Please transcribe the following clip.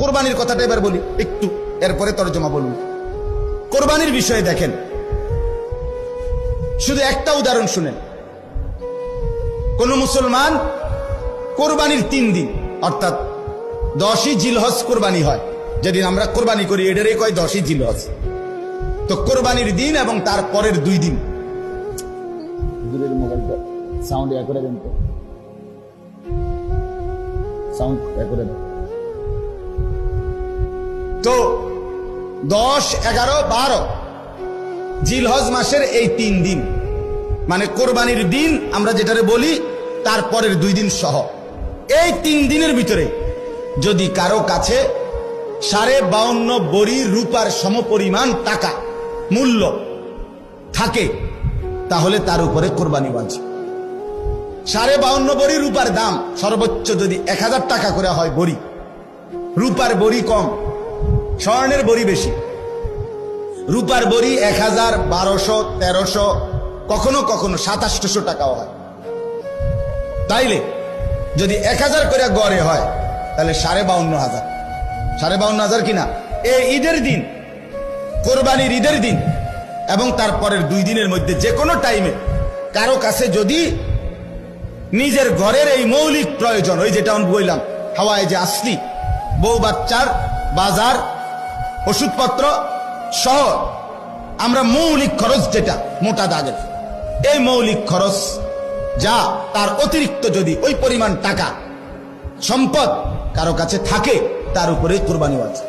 কোরবানির কথাটা এবার বলি একটু, এরপরে তরজমা বলুন। কোরবানির বিষয়ে দেখেন, শুধু একটা উদাহরণ শুনেন। কোন মুসলমান কোরবানির 3 দিন অর্থাৎ 10ই জিলহজ কোরবানি হয়, যেদিন আমরা কোরবানি করি এটারই কয় 10ই জিলহজ। তো কোরবানির দিন এবং তার পরের 2 দিন, মোবাইলটা সাউন্ড করে দেন তো, সাউন্ড করে দেন। তো 10, 11, 12 জিলহজ মাসের এই 3 দিন মানে কোরবানির দিন আমরা যেটারে বলি, তারপরের 2 দিন সহ এই 3 দিনের ভিতরে যদি কারো কাছে 52.5 বড়ি রূপার সমপরিমাণ টাকা মূল্য থাকে, তাহলে তার উপরে কোরবানি ওয়াজিব। 52.5 বড়ি রূপার দাম সর্বোচ্চ যদি 1000 টাকা করে হয় বড়ি, রূপার বড়ি কম, স্বর্ণের বড়ি বেশি। রূপার বড়ি 1000, 1200, 1300, কখনো কখনো 2700 টাকাও হয়। তাইলে যদি 1000 করে গড়ে হয় তাহলে 52,500, 52,500 কিনা। এই ঈদের দিন, কোরবানির ঈদের দিন এবং তারপরের 2 দিনের মধ্যে যে কোনো টাইমে কারো কাছে যদি নিজের ঘরের এই মৌলিক প্রয়োজন, ওই যেটা আমি বললাম হাওয়ায় যে আসলি, বউ বাচ্চার বাজার, ওষুধপত্র সহ আমরা মৌলিক খরচ যেটা মোটা দাগের, এই মৌলিক খরচ যা তার অতিরিক্ত যদি ওই পরিমাণ টাকা সম্পদ কারো কাছে থাকে, তার উপরে কোরবানি ওয়াজিব।